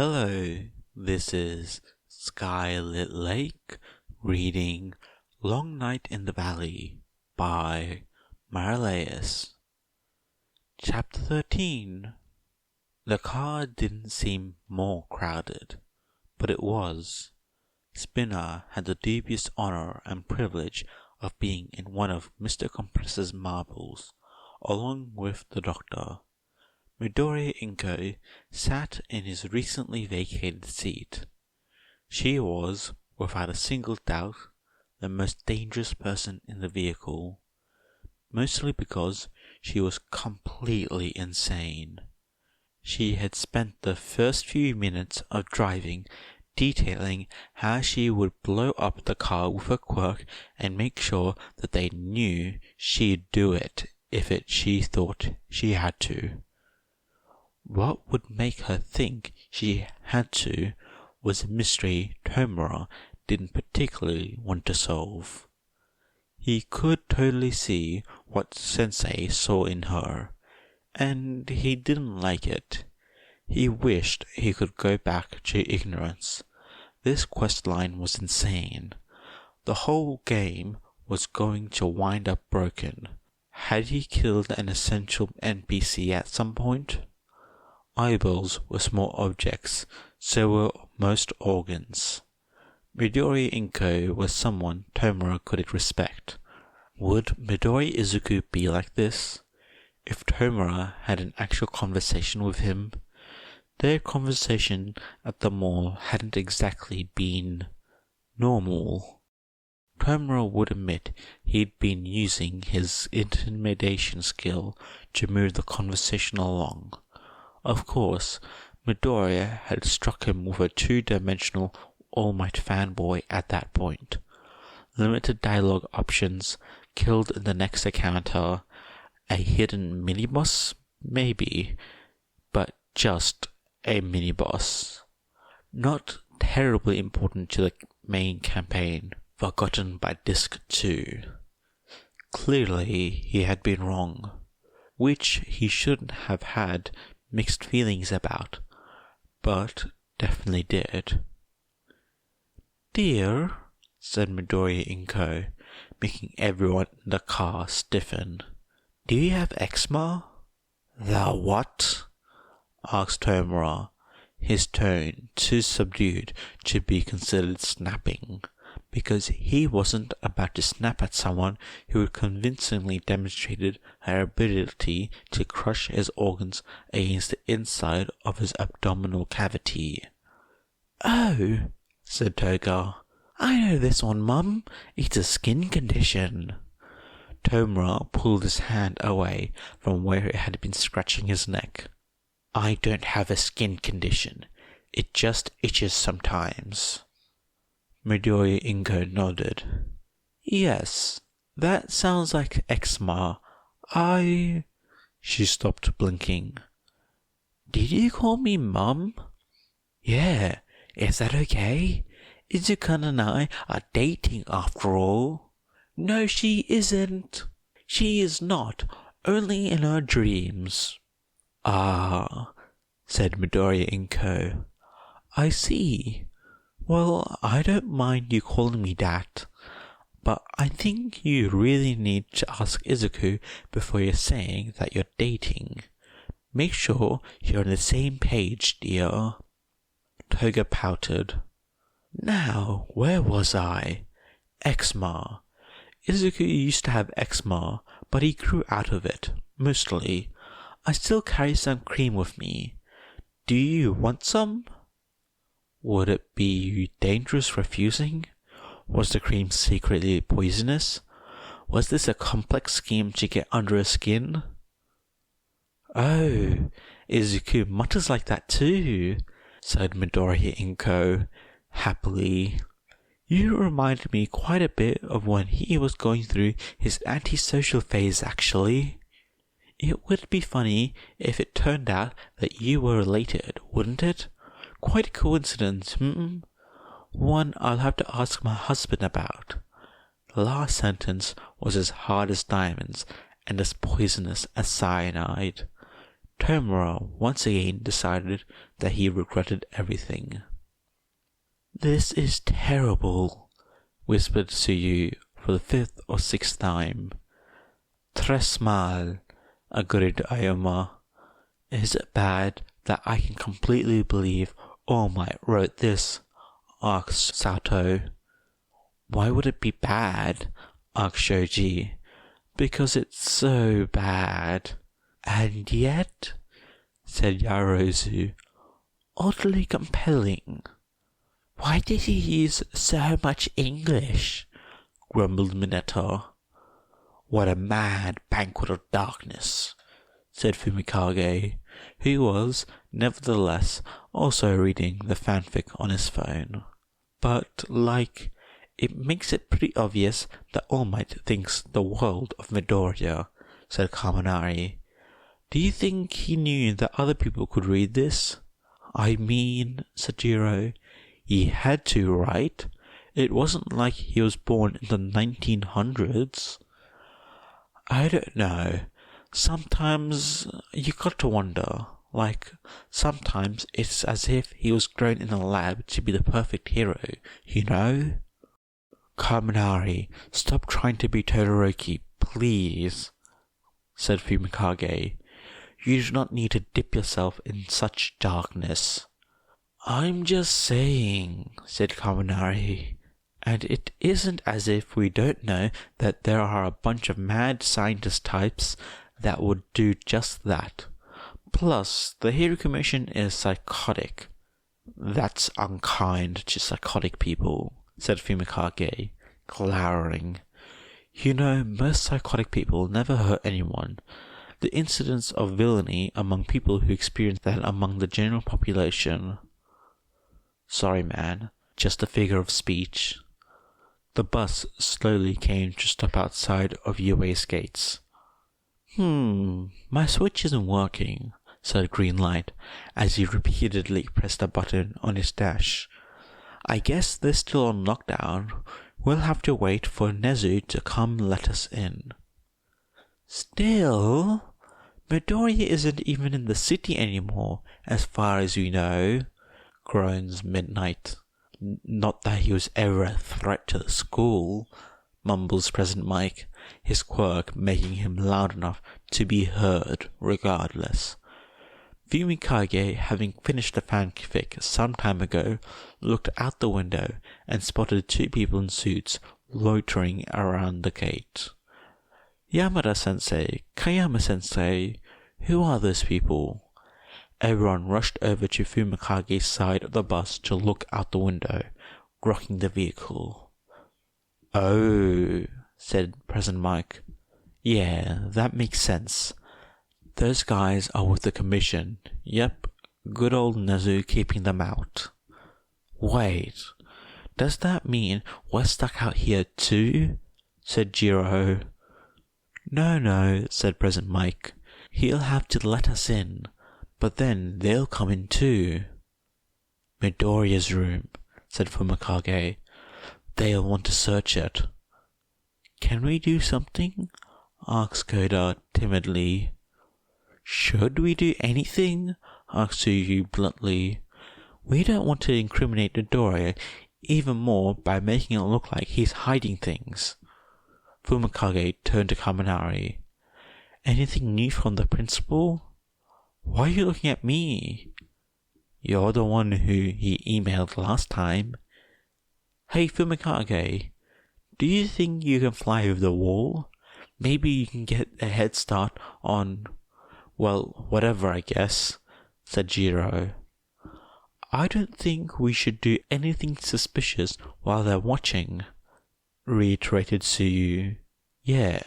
Hello, this is Skylit Lake reading Long Night in the Valley by Maralaeus. Chapter 13. The car didn't seem more crowded, but it was. Spinner had the dubious honor and privilege of being in one of Mr. Compressor's marbles, along with the doctor. Midoriya Izuku sat in his recently vacated seat. She was, without a single doubt, the most dangerous person in the vehicle, mostly because she was completely insane. She had spent the first few minutes of driving detailing how she would blow up the car with a quirk and make sure that they knew she'd do it if she thought she had to. What would make her think she had to was a mystery Tomura didn't particularly want to solve. He could totally see what Sensei saw in her, and he didn't like it. He wished he could go back to ignorance. This questline was insane. The whole game was going to wind up broken. Had he killed an essential NPC at some point? Eyeballs were small objects, so were most organs. Midoriya Izuku was someone Tomura could respect. Would Midoriya Izuku be like this? If Tomura had an actual conversation with him? Their conversation at the mall hadn't exactly been normal. Tomura would admit he'd been using his intimidation skill to move the conversation along. Of course, Midoriya had struck him with a two-dimensional All Might fanboy at that point. Limited dialogue options, killed in the next encounter, a hidden mini-boss? Maybe, but just a mini-boss. Not terribly important to the main campaign, forgotten by Disc 2. Clearly, he had been wrong, which he shouldn't have had mixed feelings about, but definitely did. "Dear," said Midoriya Izuku, making everyone in the car stiffen, "do you have eczema?" "The what?" asked Tomura, his tone too subdued to be considered snapping, because he wasn't about to snap at someone who had convincingly demonstrated her ability to crush his organs against the inside of his abdominal cavity. "Oh," said Toga, "I know this one, Mum. It's a skin condition." Tomura pulled his hand away from where it had been scratching his neck. "I don't have a skin condition. It just itches sometimes." Midoriya Izuku nodded. "Yes, that sounds like eczema. She stopped blinking. "Did you call me Mum?" "Yeah, is that okay? Izuku and I are dating after all." "No, she isn't." "She is not, only in her dreams." "Ah," said Midoriya Izuku. "I see. Well, I don't mind you calling me that, but I think you really need to ask Izuku before you're saying that you're dating. Make sure you're on the same page, dear." Toga pouted. "Now, where was I? Eczema. Izuku used to have eczema, but he grew out of it, mostly. I still carry some cream with me. Do you want some?" Would it be dangerous refusing? Was the cream secretly poisonous? Was this a complex scheme to get under her skin? "Oh, Izuku mutters like that too," said Midoriya Izuku, happily. "You reminded me quite a bit of when he was going through his antisocial phase, actually. It would be funny if it turned out that you were related, wouldn't it? Quite a coincidence, One I'll have to ask my husband about." The last sentence was as hard as diamonds and as poisonous as cyanide. Tomura once again decided that he regretted everything. "This is terrible," whispered Tsuyu for the 5th or 6th time. "Tres mal," agreed Ayama. "Is it bad that I can completely believe All Might wrote this?" asked Sato. "Why would it be bad?" asked Shoji. "Because it's so bad." "And yet," said Yarozu, "oddly compelling." "Why did he use so much English?" grumbled Mineta. "What a mad banquet of darkness," said Fumikage, who was, nevertheless, also reading the fanfic on his phone. "But, it makes it pretty obvious that All Might thinks the world of Midoriya," said Kaminari. "Do you think he knew that other people could read this?" "I mean," said Jiro, "he had to, right? It wasn't like he was born in the 1900s. "I don't know. Sometimes you got to wonder. Sometimes it's as if he was grown in a lab to be the perfect hero, you know?" "Kaminari, stop trying to be Todoroki, please," said Fumikage. "You do not need to dip yourself in such darkness." "I'm just saying," said Kaminari. "And it isn't as if we don't know that there are a bunch of mad scientist types that would do just that. Plus, the Hero Commission is psychotic." "That's unkind to psychotic people," said Fumikage, glowering. "You know, most psychotic people never hurt anyone. The incidence of villainy among people who experience that among the general population." "Sorry, man. Just a figure of speech." The bus slowly came to stop outside of UA's gates. My switch isn't working," said Greenlight, as he repeatedly pressed a button on his dash. "I guess they're still on lockdown. We'll have to wait for Nezu to come let us in." "Still? Midoriya isn't even in the city anymore, as far as we know," groans Midnight. "Not that he was ever a threat to the school," mumbles Present Mike, his quirk making him loud enough to be heard regardless. Fumikage, having finished the fanfic some time ago, looked out the window and spotted 2 people in suits loitering around the gate. "Yamada-sensei, Kayama-sensei, who are those people?" Everyone rushed over to Fumikage's side of the bus to look out the window, rocking the vehicle. "Oh," said Present Mike. "Yeah, that makes sense. Those guys are with the commission. Yep, good old Nezu keeping them out." "Wait, does that mean we're stuck out here too?" said Jiro. No, said Present Mike. "He'll have to let us in, but then they'll come in too." "Midoriya's room," said Fumikage. "They'll want to search it." "Can we do something?" asked Koda timidly. "Should we do anything?" asked Tsuyu bluntly. "We don't want to incriminate Midoriya even more by making it look like he's hiding things." Fumikage turned to Kaminari. "Anything new from the principal?" "Why are you looking at me?" "You're the one who he emailed last time." "Hey Fumikage, do you think you can fly over the wall? Maybe you can get a head start on, well, whatever I guess," said Jiro. "I don't think we should do anything suspicious while they're watching," reiterated Tsuyu. "Yeah,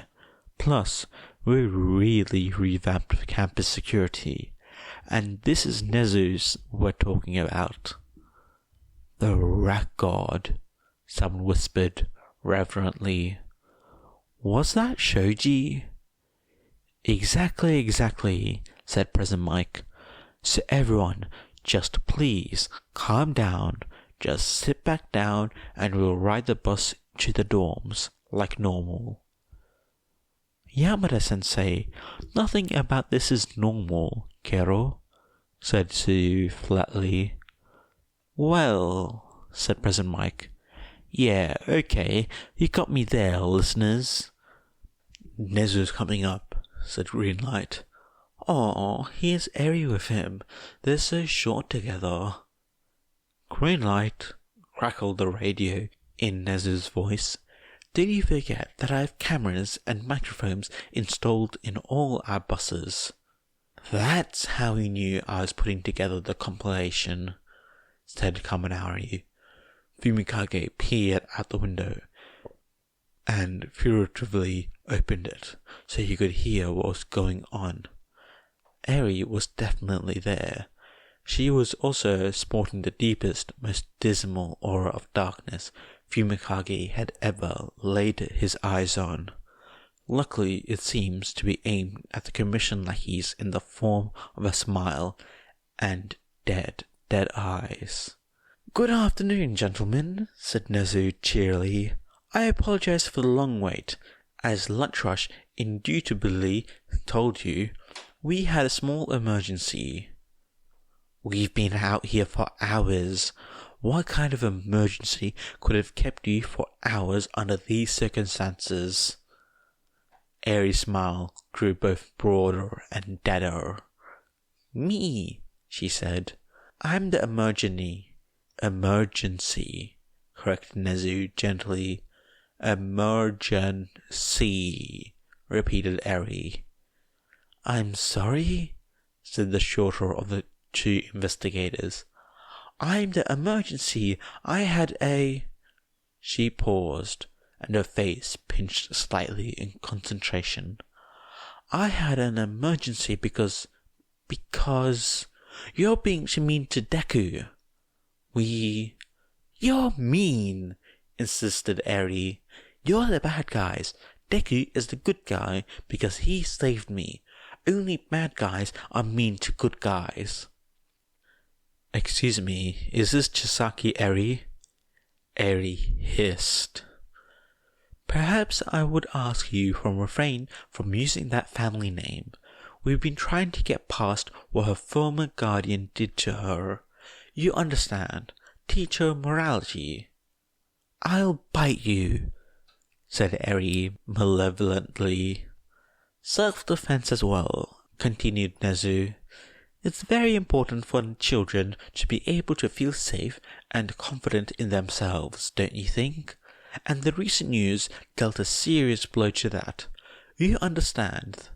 plus, we really revamped campus security, and this is Nezu's we're talking about." "The Rat God," someone whispered reverently. "Was that Shoji?" Exactly, said Present Mike. "So everyone, just please calm down, just sit back down and we'll ride the bus to the dorms, like normal." "Yamada-sensei, nothing about this is normal. Kero, said Sue flatly. Well, said President Mike. Yeah, okay, you got me there, listeners. Nezu's coming up, said Greenlight. Aw, here's Eri with him. They're so short together. Greenlight, crackled the radio in Nezu's voice. Did you forget that I have cameras and microphones installed in all our buses? That's how he knew I was putting together the compilation, said Kaminari. Fumikage peered out the window and furtively opened it so he could hear what was going on. Eri was definitely there. She was also sporting the deepest, most dismal aura of darkness Fumikage had ever laid his eyes on. Luckily, it seems to be aimed at the commission lackeys in the form of a smile and dead eyes. Good afternoon, gentlemen, said Nezu cheerily. I apologize for the long wait. As Lunch Rush indubitably told you, we had a small emergency. We've been out here for hours. What kind of emergency could have kept you for hours under these circumstances? Eri's smile grew both broader and deader. Me, she said. I'm the emergency, corrected Nezu gently. Emergency, repeated Eri. I'm sorry, said the shorter of the two investigators. I'm the emergency. I had a... She paused, and her face pinched slightly in concentration. I had an emergency because... You're being mean to Deku. You're mean, insisted Eri. You're the bad guys. Deku is the good guy because he saved me. Only bad guys are mean to good guys. Excuse me, is this Chisaki Eri? Eri hissed. Perhaps I would ask you to refrain from using that family name. We've been trying to get past what her former guardian did to her. You understand. Teach her morality. I'll bite you, said Eri malevolently. Self-defense as well, continued Nezu. It's very important for children to be able to feel safe and confident in themselves, don't you think? And the recent news dealt a serious blow to that. You understand,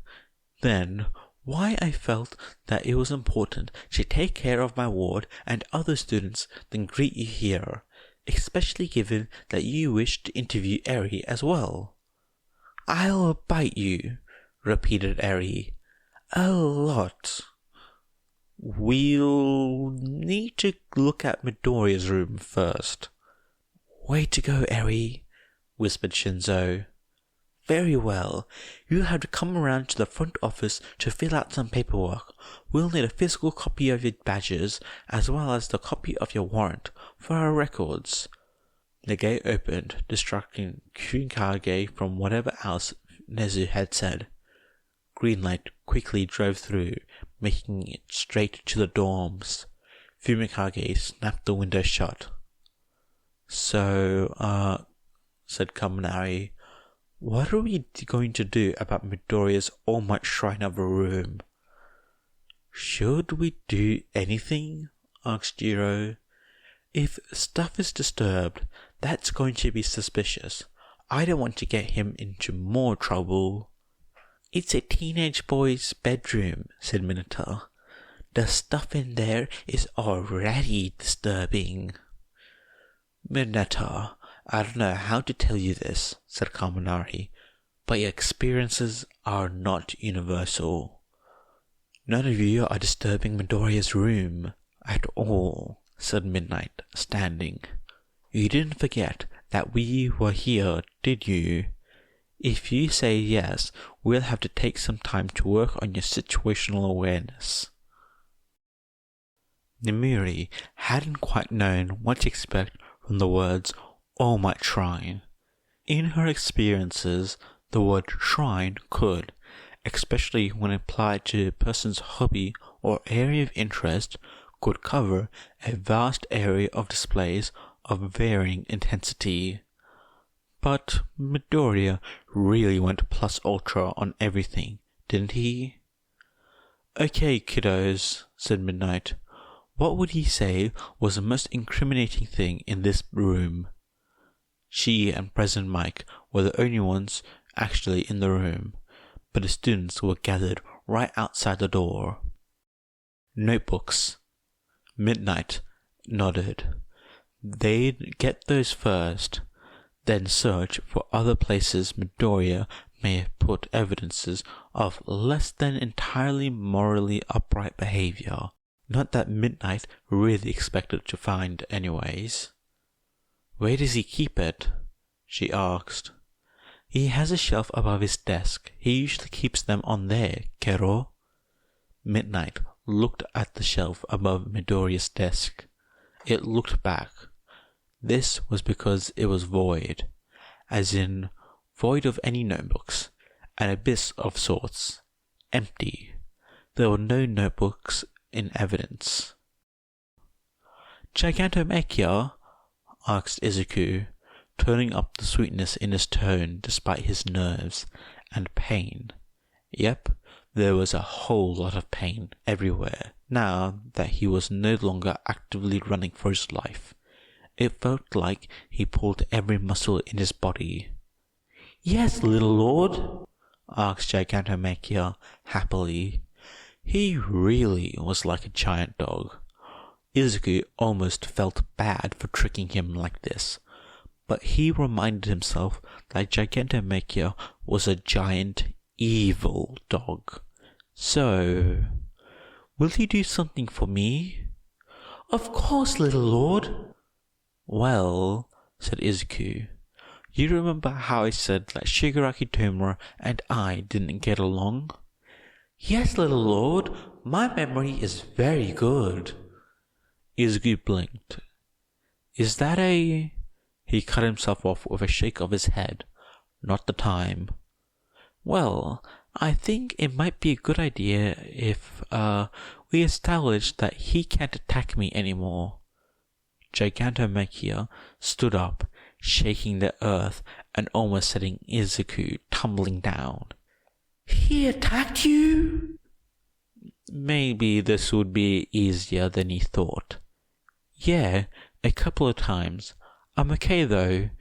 then, why I felt that it was important to take care of my ward and other students than greet you here, especially given that you wish to interview Eri as well. I'll bite you, repeated Eri. A lot. We'll need to look at Midoriya's room first. Way to go, Eri, whispered Shinzo. Very well. You'll have to come around to the front office to fill out some paperwork. We'll need a physical copy of your badges, as well as the copy of your warrant, for our records. The gate opened, distracting Fumikage from whatever else Nezu had said. Greenlight quickly drove through, making it straight to the dorms. Fumikage snapped the window shut. So, said Kaminari, what are we going to do about Midoriya's All Might Shrine of a room? Should we do anything? Asked Jiro. If stuff is disturbed, that's going to be suspicious. I don't want to get him into more trouble. It's a teenage boy's bedroom, said Minato. The stuff in there is already disturbing. Minato, I don't know how to tell you this, said Kaminari, but your experiences are not universal. None of you are disturbing Midoriya's room at all, said Midnight, standing. You didn't forget that we were here, did you? If you say yes, we'll have to take some time to work on your situational awareness. Nimuri hadn't quite known what to expect from the words All Might Shrine. In her experiences, the word shrine could, especially when applied to a person's hobby or area of interest could cover a vast area of displays of varying intensity. But Midoriya really went plus ultra on everything, didn't he? "Okay, kiddos," said Midnight. "What would he say was the most incriminating thing in this room?" She and President Mike were the only ones actually in the room, but the students were gathered right outside the door. "Notebooks." Midnight nodded. They'd get those first, then search for other places Midoriya may have put evidences of less than entirely morally upright behavior. Not that Midnight really expected to find anyways. "Where does he keep it?" she asked. "He has a shelf above his desk. He usually keeps them on there, Kero." Midnight looked at the shelf above Midoriya's desk. It looked back. This was because it was void, as in void of any notebooks, an abyss of sorts, empty. There were no notebooks in evidence. "Gigantomachia?" asked Izuku, turning up the sweetness in his tone despite his nerves and pain. Yep, there was a whole lot of pain everywhere, now that he was no longer actively running for his life. It felt like he pulled every muscle in his body. "Yes, little lord," asked Gigantomachia happily. He really was like a giant dog. Izuku almost felt bad for tricking him like this, but he reminded himself that Gigantomachia was a giant, evil dog. "So, will you do something for me?" "Of course, little lord." "Well," said Izuku, "you remember how I said that Shigaraki Tomura and I didn't get along?" "Yes, little lord, my memory is very good." Izuku blinked. "Is that a—" He cut himself off with a shake of his head. "Not the time." "Well, I think it might be a good idea if, we establish that he can't attack me anymore." Gigantomachia stood up, shaking the earth and almost setting Izuku tumbling down. "He attacked you?" Maybe this would be easier than he thought. "Yeah, a couple of times. I'm okay though."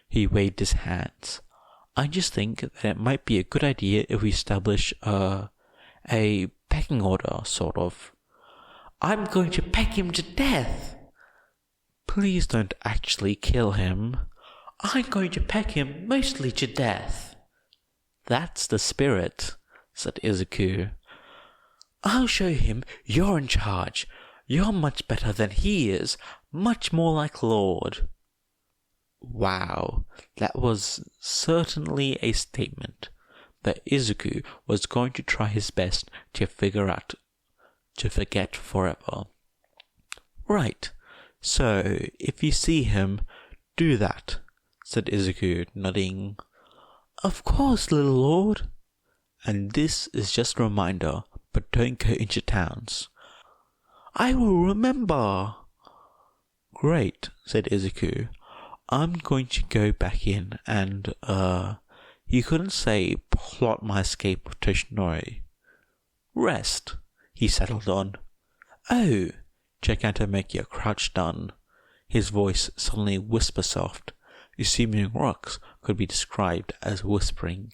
He waved his hands. "I just think that it might be a good idea if we establish, a pecking order, sort of." "I'm going to peck him to death." "Please don't actually kill him." "I'm going to peck him mostly to death." "That's the spirit," said Izuku. "I'll show him you're in charge. You're much better than he is, much more like Lord." Wow, that was certainly a statement that Izuku was going to try his best to forget forever. "Right, so if you see him, do that," said Izuku, nodding. "Of course, little lord." "And this is just a reminder, but don't go into towns." "I will remember." "Great," said Izuku. "I'm going to go back in and, you couldn't say plot my escape with Toshinori. Rest," he settled on. "Oh," Gigantomachia crouched down, his voice suddenly whisper-soft, assuming rocks could be described as whispering.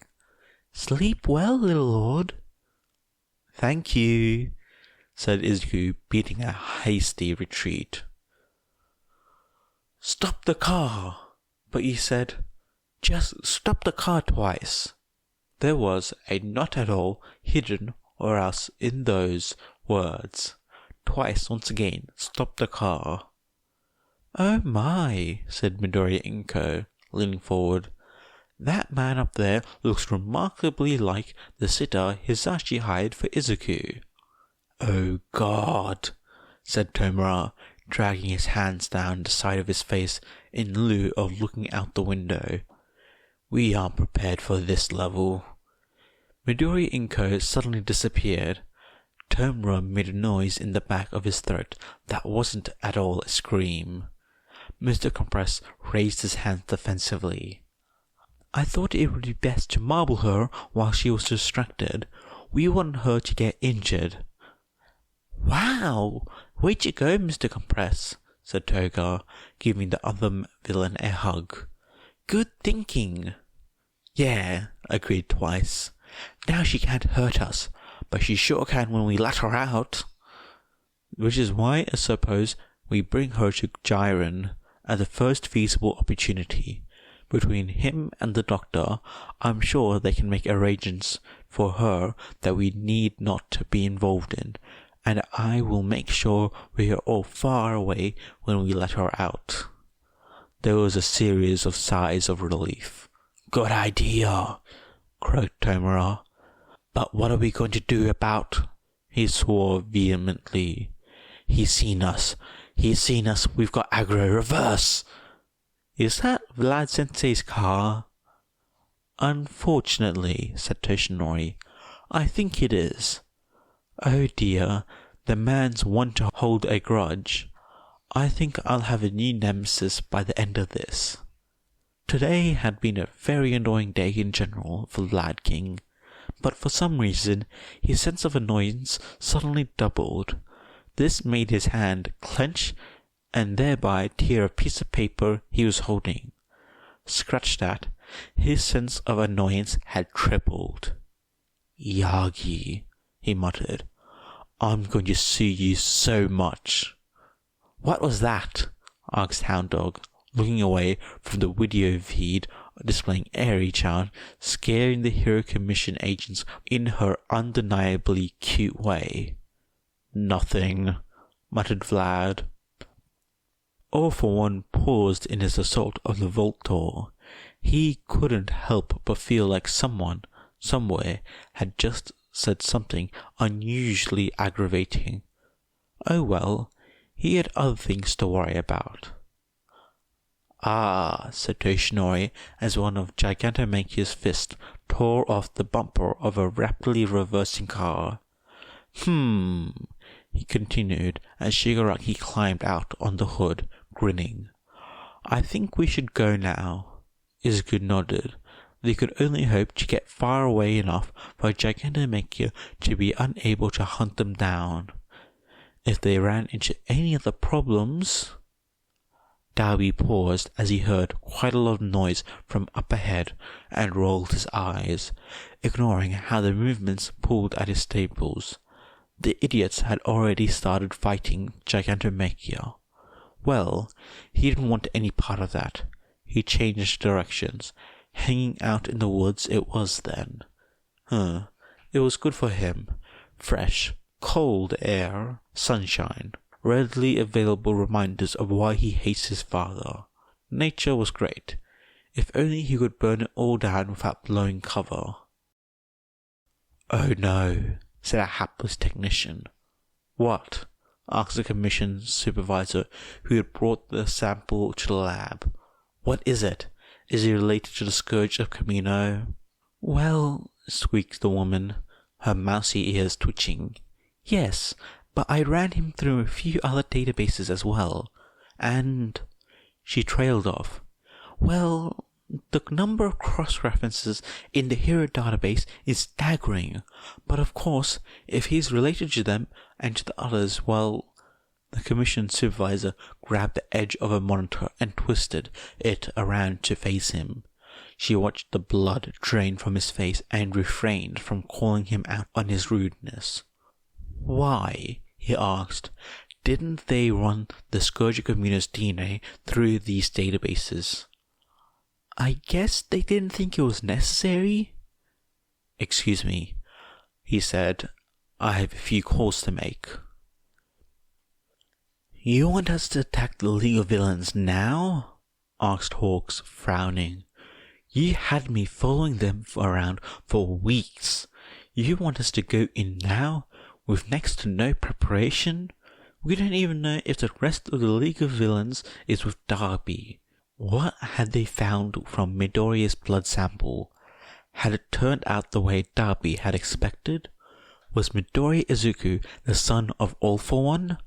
"Sleep well, little lord." "Thank you," said Izuku, beating a hasty retreat. "Stop the car!" But he said, "Just stop the car twice." There was a not at all hidden or else in those words. Twice once again, "Stop the car." "Oh my," said Midoriya Izuku, leaning forward. "That man up there looks remarkably like the sitter Hisashi hired for Izuku." "Oh God," said Tomura, dragging his hands down the side of his face in lieu of looking out the window. "We aren't prepared for this level." Midoriya Izuku suddenly disappeared. Tomura made a noise in the back of his throat that wasn't at all a scream. Mr. Compress raised his hands defensively. I thought it would be best to marble her while she was distracted. We want her to get injured. Wow! Where'd you go, Mr. Compress? Said Toga, giving the other villain a hug. Good thinking. Yeah, agreed Twice. Now she can't hurt us, but she sure can when we let her out. Which is why I suppose we bring her to Jiren at the first feasible opportunity. Between him and the doctor, I'm sure they can make arrangements for her that we need not to be involved in, and I will make sure we are all far away when we let her out. There was a series of sighs of relief. Good idea, croaked Tomura. But what are we going to do about? He swore vehemently. He's seen us. We've got aggro reverse. Is that Vlad Sensei's car? Unfortunately, said Toshinori, I think it is. Oh dear, the man's one to hold a grudge. I think I'll have a new nemesis by the end of this. Today had been a very annoying day in general for Vlad King, but for some reason his sense of annoyance suddenly doubled. This made his hand clench and thereby tear a piece of paper he was holding. Scratch that, his sense of annoyance had tripled. Yagi, he muttered, I'm going to sue you so much. What was that? Asked Hound Dog, looking away from the video feed displaying Eri-chan scaring the Hero Commission agents in her undeniably cute way. Nothing, muttered Vlad. All for One paused in his assault of the vault door. He couldn't help but feel like someone, somewhere, had just said something unusually aggravating. Oh well, he had other things to worry about. Ah, said Toshinori as one of Gigantomachia's fists tore off the bumper of a rapidly reversing car. He continued as Shigaraki climbed out on the hood, grinning. I think we should go now. Izuku nodded. They could only hope to get far away enough for Gigantomachia to be unable to hunt them down. If they ran into any other problems... Darby paused as he heard quite a lot of noise from up ahead and rolled his eyes, ignoring how the movements pulled at his staples. The idiots had already started fighting Gigantomachia. Well, he didn't want any part of that. He changed directions. Hanging out in the woods it was then. It was good for him. Fresh, cold air, sunshine, readily available reminders of why he hates his father. Nature was great. If only he could burn it all down without blowing cover. Oh no, said a hapless technician. What? Asked the commission supervisor who had brought the sample to the lab. What is it? Is he related to the scourge of Camino? Well, squeaked the woman, her mousy ears twitching. Yes, but I ran him through a few other databases as well, and... She trailed off. Well, the number of cross-references in the hero database is staggering, but of course, if he's related to them and to the others, well... The commission supervisor grabbed the edge of a monitor and twisted it around to face him. She watched the blood drain from his face and refrained from calling him out on his rudeness. Why, he asked, didn't they run the Scourge Communer's DNA through these databases? I guess they didn't think it was necessary? Excuse me, he said. I have a few calls to make. You want us to attack the League of Villains now? Asked Hawks, frowning. You had me following them around for weeks. You want us to go in now, with next to no preparation? We don't even know if the rest of the League of Villains is with Darby. What had they found from Midoriya's blood sample? Had it turned out the way Darby had expected? Was Midoriya Izuku the son of All For One?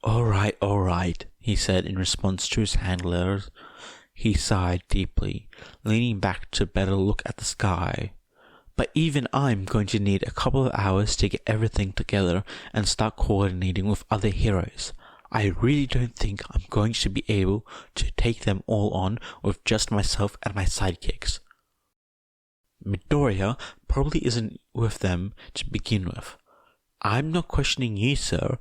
All right, he said in response to his handlers. He sighed deeply, leaning back to better look at the sky. But even I'm going to need a couple of hours to get everything together and start coordinating with other heroes. I really don't think I'm going to be able to take them all on with just myself and my sidekicks. Midoriya probably isn't with them to begin with. I'm not questioning you, sir.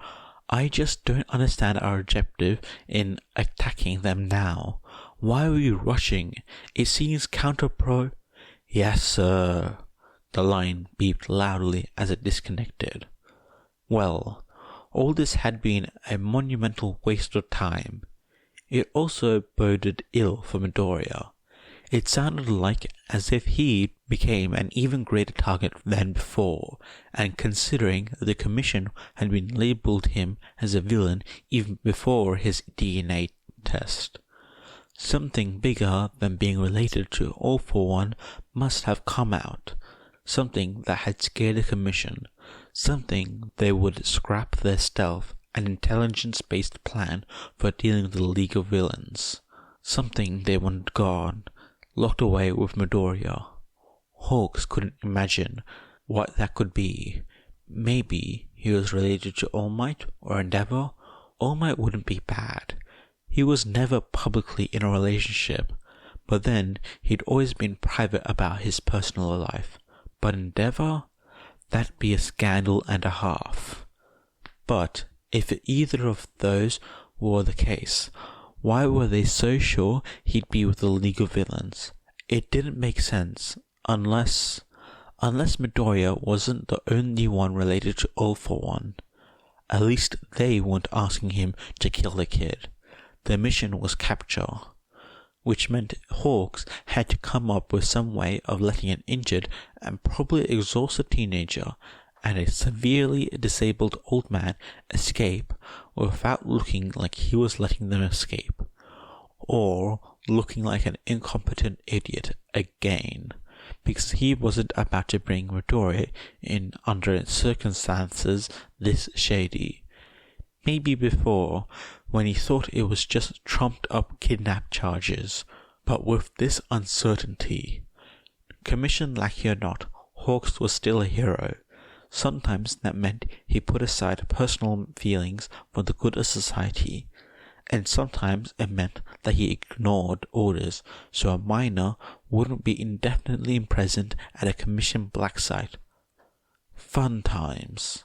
I just don't understand our objective in attacking them now. Why are we rushing? It seems counterpro... Yes, sir. The line beeped loudly as it disconnected. Well, all this had been a monumental waste of time. It also boded ill for Midoriya. It sounded like as if he became an even greater target than before, and considering the Commission had been labelled him as a villain even before his DNA test. Something bigger than being related to All For One must have come out. Something that had scared the Commission. Something they would scrap their stealth and intelligence-based plan for dealing with the League of Villains. Something they wanted gone, locked away with Midoriya. Hawks couldn't imagine what that could be. Maybe he was related to All Might or Endeavor. All Might wouldn't be bad. He was never publicly in a relationship, but then he'd always been private about his personal life. But Endeavor? That'd be a scandal and a half. But if either of those were the case, why were they so sure he'd be with the League of Villains? It didn't make sense, unless Midoriya wasn't the only one related to All For One. At least they weren't asking him to kill the kid. Their mission was capture, which meant Hawks had to come up with some way of letting an injured and probably exhausted teenager and a severely disabled old man escape without looking like he was letting them escape, or looking like an incompetent idiot again, because he wasn't about to bring Midoriya in under circumstances this shady. Maybe before, when he thought it was just trumped up kidnap charges, but with this uncertainty. Commission lackey or not, Hawks was still a hero. Sometimes that meant he put aside personal feelings for the good of society, and sometimes it meant that he ignored orders so a minor wouldn't be indefinitely imprisoned at a Commission black site. Fun times.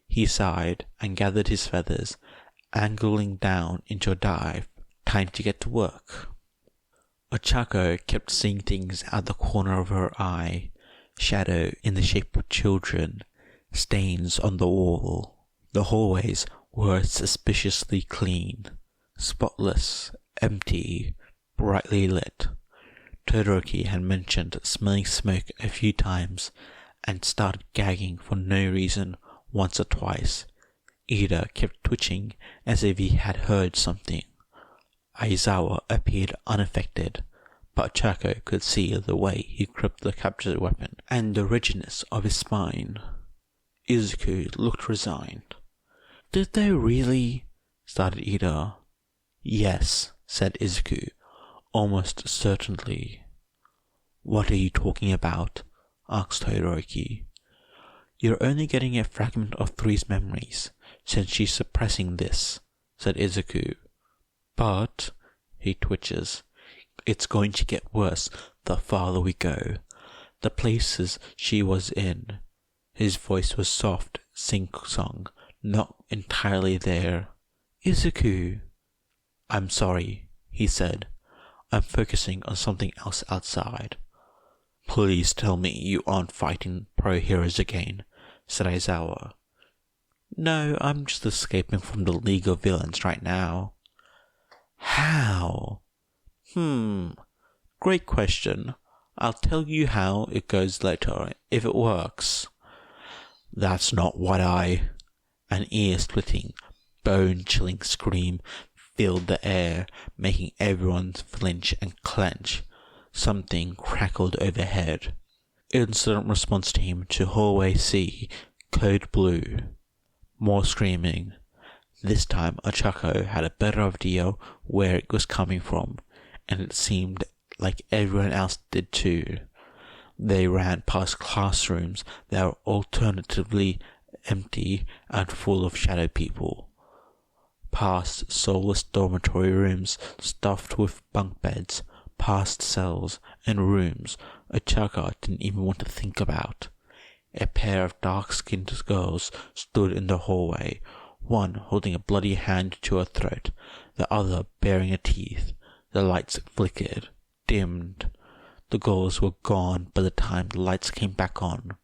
He sighed and gathered his feathers, angling down into a dive. Time to get to work. Ochako kept seeing things out the corner of her eye. Shadow in the shape of children. Stains on the wall. The hallways were suspiciously clean. Spotless, empty, brightly lit. Todoroki had mentioned smelling smoke a few times and started gagging for no reason once or twice. Ida kept twitching as if he had heard something. Aizawa appeared unaffected, but Ochako could see the way he gripped the captured weapon and the rigidness of his spine. Izuku looked resigned. Did they really? Started Ida. Yes, said Izuku, almost certainly. What are you talking about? Asked Todoroki. You're only getting a fragment of 3's memories, since she's suppressing this, said Izuku. But, he twitches, it's going to get worse the farther we go. The places she was in. His voice was soft, sing-song, not entirely there. Izuku. I'm sorry, he said. I'm focusing on something else outside. Please tell me you aren't fighting pro-heroes again, said Aizawa. No, I'm just escaping from the League of Villains right now. How? Great question. I'll tell you how it goes later, if it works. That's not what An ear-splitting, bone-chilling scream filled the air, making everyone flinch and clench. Something crackled overhead. Instant response team to Hallway C Code Blue. More screaming. This time Ochako had a better idea where it was coming from, and it seemed like everyone else did too. They ran past classrooms that were alternatively empty and full of shadow people, past soulless dormitory rooms stuffed with bunk beds, past cells and rooms Ochako didn't even want to think about. A pair of dark-skinned girls stood in the hallway, one holding a bloody hand to her throat, the other baring her teeth. The lights flickered, dimmed. The girls were gone by the time the lights came back on.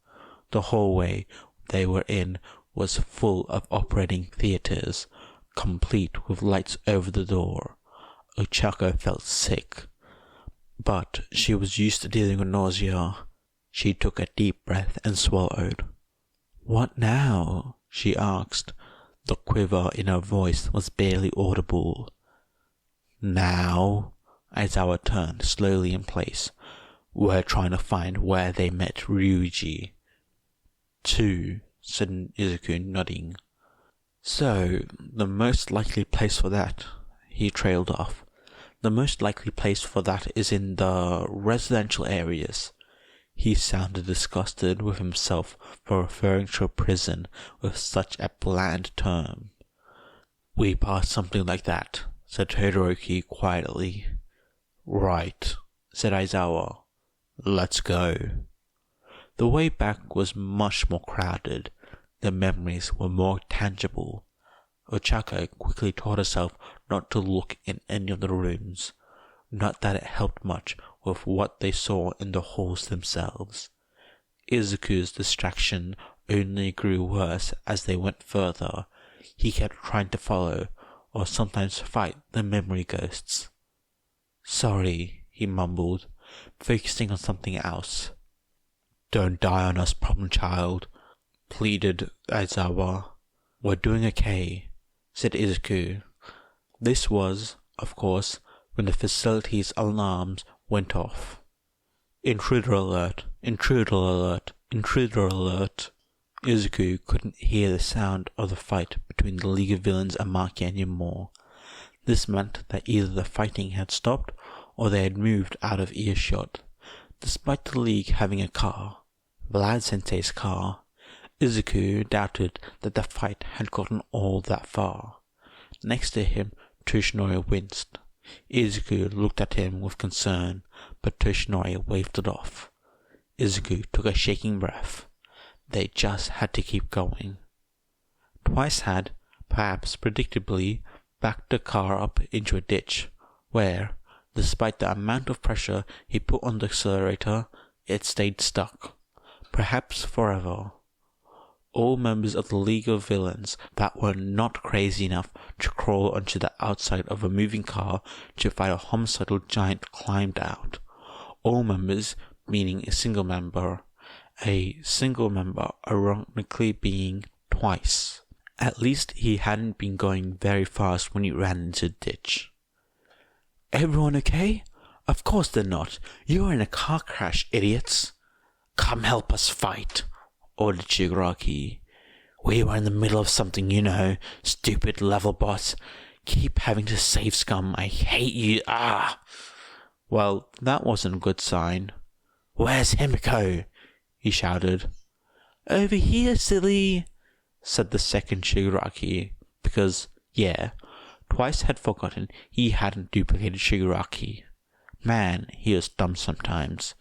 The hallway they were in was full of operating theaters, complete with lights over the door. Ochako felt sick, but she was used to dealing with nausea. She took a deep breath and swallowed. "What now?" she asked. The quiver in her voice was barely audible. "Now," Aizawa turned slowly in place. "We're trying to find where they met Ryuji." "Two," said Izuku, nodding. "So, the most likely place for that," he trailed off. "The most likely place for that is in the residential areas." He sounded disgusted with himself for referring to a prison with such a bland term. "We passed something like that," said Todoroki quietly. "Right," said Aizawa. "Let's go." The way back was much more crowded. The memories were more tangible. Ochako quickly taught herself not to look in any of the rooms. Not that it helped much with what they saw in the halls themselves. Izuku's distraction only grew worse as they went further. He kept trying to follow, or sometimes fight the memory ghosts. "Sorry," he mumbled, focusing on something else. "Don't die on us, problem child," pleaded Aizawa. "We're doing okay," said Izuku. This was, of course, when the facility's alarms went off. "Intruder alert! Intruder alert! Intruder alert!" Izuku couldn't hear the sound of the fight between the League of Villains and Maki anymore. This meant that either the fighting had stopped or they had moved out of earshot. Despite the League having a car, Vlad Sensei's car, Izuku doubted that the fight had gotten all that far. Next to him, Toshinori winced. Izuku looked at him with concern, but Toshinori waved it off. Izuku took a shaking breath. They just had to keep going. Twice had, perhaps predictably, backed the car up into a ditch, where, despite the amount of pressure he put on the accelerator, it stayed stuck, perhaps forever. All members of the League of Villains that were not crazy enough to crawl onto the outside of a moving car to fight a homicidal giant climbed out. All members, meaning a single member ironically being twice. At least he hadn't been going very fast when he ran into the ditch. "Everyone okay?" "Of course they're not. You were in a car crash, idiots." "Come help us fight," ordered Shigaraki. "We were in the middle of something, you know, stupid level boss. Keep having to save scum. I hate you. Ah!" Well, that wasn't a good sign. "Where's Himiko?" he shouted. "Over here, silly," said the second Shigaraki, because, yeah, Twice had forgotten he hadn't duplicated Shigaraki. Man, he was dumb sometimes.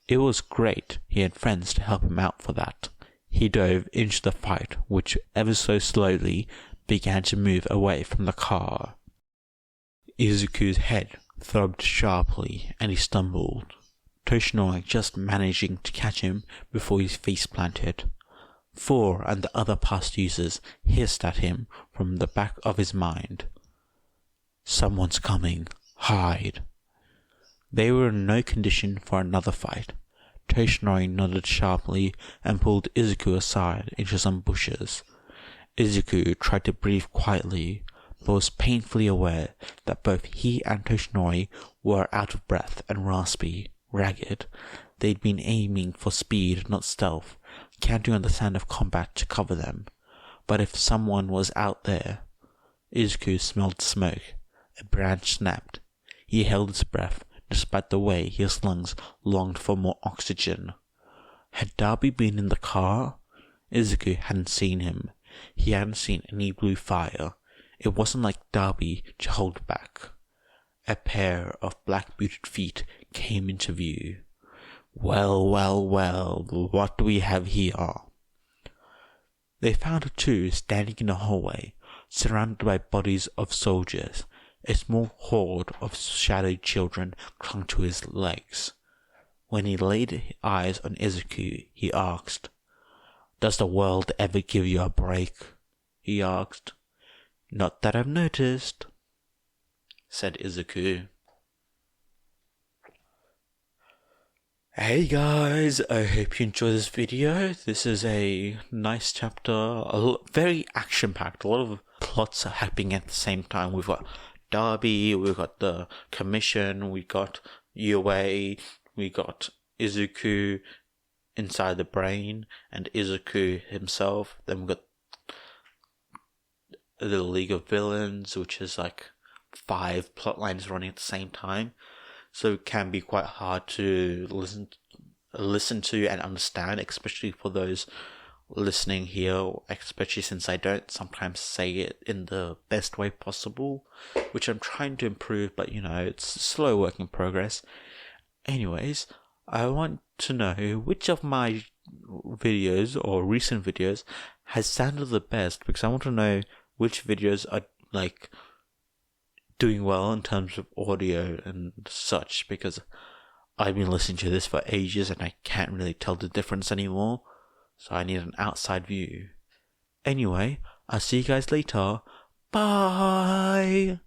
It was great he had friends to help him out for that. He dove into the fight, which ever so slowly began to move away from the car. Izuku's head throbbed sharply and he stumbled, Toshinori just managing to catch him before his face planted. Four and the other past users hissed at him from the back of his mind. "Someone's coming. Hide." They were in no condition for another fight. Toshinori nodded sharply and pulled Izuku aside into some bushes. Izuku tried to breathe quietly, but was painfully aware that both he and Toshinori were out of breath and raspy, ragged. They'd been aiming for speed, not stealth. counting on the sound of combat to cover them. But if someone was out there, Izuku smelled smoke. A branch snapped. He held his breath, despite the way his lungs longed for more oxygen. Had Darby been in the car? Izuku hadn't seen him. He hadn't seen any blue fire. It wasn't like Darby to hold back. A pair of black-booted feet came into view. Well, what do we have here? They found the two standing in a hallway, surrounded by bodies of soldiers. A small horde of shadowed children clung to his legs. When he laid eyes on Izuku, he asked, "Does the world ever give you a break?" he asked. "Not that I've noticed," said Izuku. Hey guys, I hope you enjoyed this video. This is a nice chapter, very action-packed. A lot of plots are happening at the same time. We've got Darby, we've got the commission, we got Yue, we got Izuku inside the brain, and Izuku himself. Then we've got the League of Villains, which is like 5 plot lines running at the same time. So it can be quite hard to listen to and understand, especially for those listening here, especially since I don't sometimes say it in the best way possible, which I'm trying to improve, but it's a slow work in progress. Anyways, I want to know which of my videos or recent videos has sounded the best, because I want to know which videos are like doing well in terms of audio and such, because I've been listening to this for ages and I can't really tell the difference anymore, so I need an outside view. Anyway, I'll see you guys later. Bye!